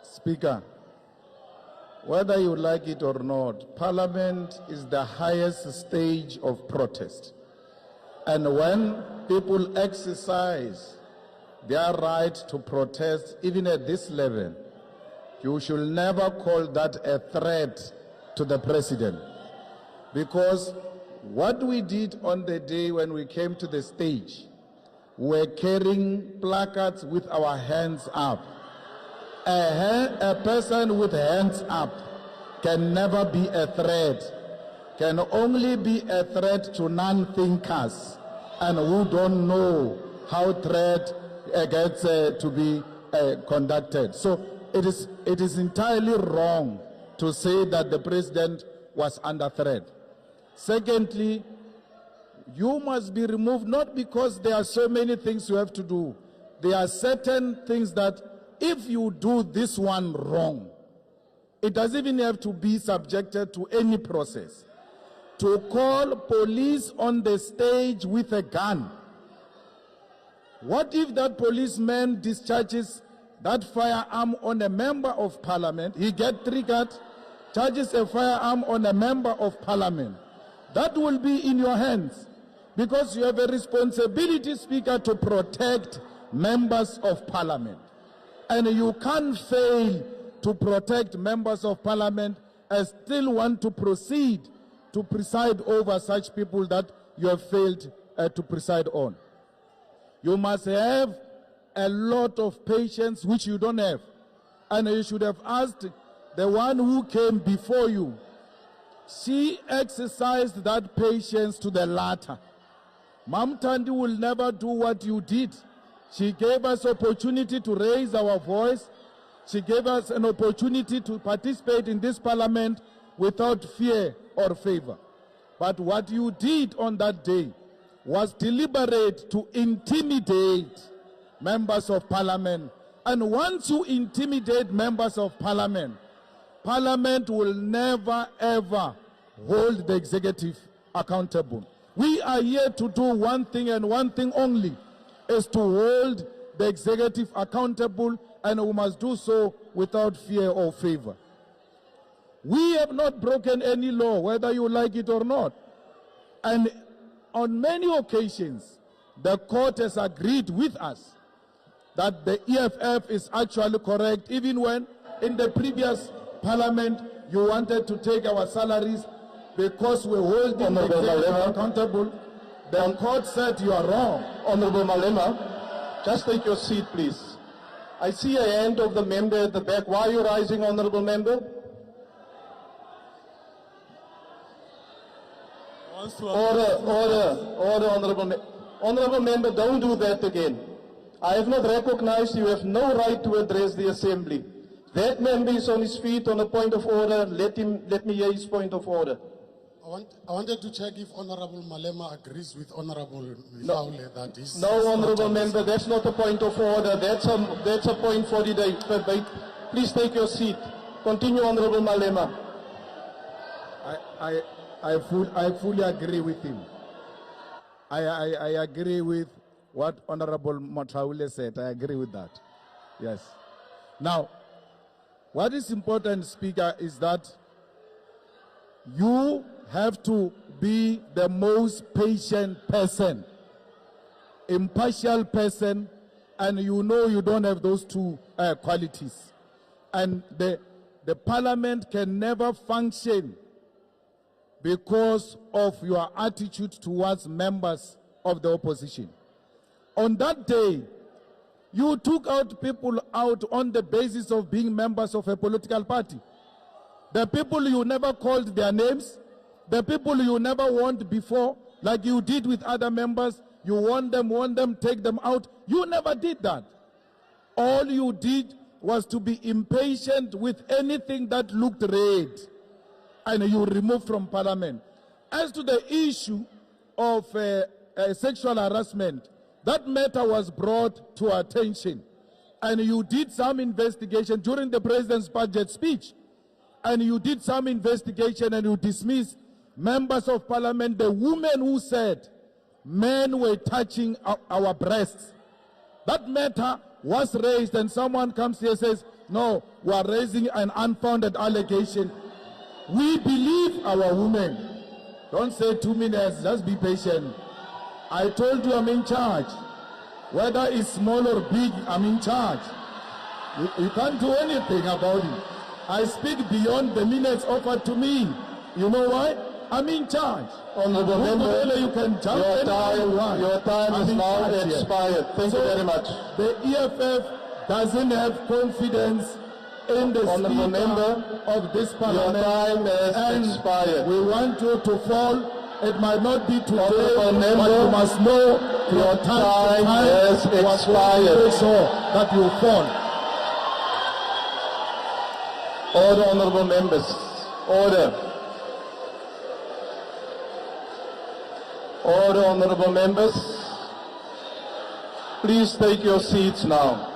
Speaker, whether you like it or not, Parliament is the highest stage of protest. And when people exercise their right to protest, even at this level, you should never call that a threat to the President. Because what we did on the day when we came to the stage, we're carrying placards with our hands up. A person with hands up can never be a threat, can only be a threat to non-thinkers and who don't know how threat gets to be conducted. So it is entirely wrong to say that the President was under threat. Secondly, you must be removed not because there are so many things you have to do. There are certain things that if you do this one wrong, it doesn't even have to be subjected to any process. To call police on the stage with a gun. What if that policeman discharges that firearm on a member of Parliament? He gets triggered, charges a firearm on a member of Parliament. That will be in your hands. Because you have a responsibility, Speaker, to protect members of Parliament. And you can't fail to protect members of Parliament and still want to proceed to preside over such people that you have failed to preside on. You must have a lot of patience, which you don't have. And you should have asked the one who came before you. She exercised that patience to the latter. Mam Tandi will never do what you did. She gave us opportunity to raise our voice. She gave us an opportunity to participate in this Parliament without fear or favor. But what you did on that day was deliberate to intimidate members of Parliament. And once you intimidate members of Parliament, Parliament will never ever hold the executive accountable. We are here to do one thing and one thing only, is to hold the executive accountable, and we must do so without fear or favor. We have not broken any law, whether you like it or not. And on many occasions, the court has agreed with us that the EFF is actually correct, even when in the previous Parliament you wanted to take our salaries because we're holding the executive accountable. The court said you are wrong. Honorable Malema, just take your seat, please. I see a hand of the member at the back. Why are you rising, Honorable Member? Order, Honorable Member, don't do that again. I have not recognized you have no right to address the Assembly. That member is on his feet on a point of order. Let me hear his point of order. I wanted to check if Honorable Malema agrees with Honorable Mifawule that is... No, Honorable Member, that's not a point of order. That's a point for the debate. Please take your seat. Continue, Honorable Malema. I fully agree with him. I agree with what Honorable Mifawule said. I agree with that. Yes. Now, what is important, Speaker, is that you have to be the most patient person, impartial person, and you know you don't have those two qualities. And the Parliament can never function because of your attitude towards members of the opposition. On that day, you took out people out on the basis of being members of a political party. The people you never called their names, the people you never warned before, like you did with other members, you warn them, take them out. You never did that. All you did was to be impatient with anything that looked red, and you removed from Parliament. As to the issue of sexual harassment, that matter was brought to attention, and you did some investigation during the President's budget speech, and you did some investigation and you dismissed members of Parliament, the women who said men were touching our breasts. That matter was raised and someone comes here and says, no, we are raising an unfounded allegation. We believe our women. Don't say 2 minutes, just be patient. I told you I'm in charge. Whether it's small or big, I'm in charge. You can't do anything about it. I speak beyond the minutes offered to me. You know why? I'm in charge. Honorable member, you can jump your time is now expired. Thank you very much. The EFF doesn't have confidence in the Honorable Speaker member, of this Parliament. your time has and expired. We want you to fall. It might not be today, Honorable member, but you must know your time has expired. Make sure that you fall. Order, honorable members. Order. Order, honorable members. Please take your seats now.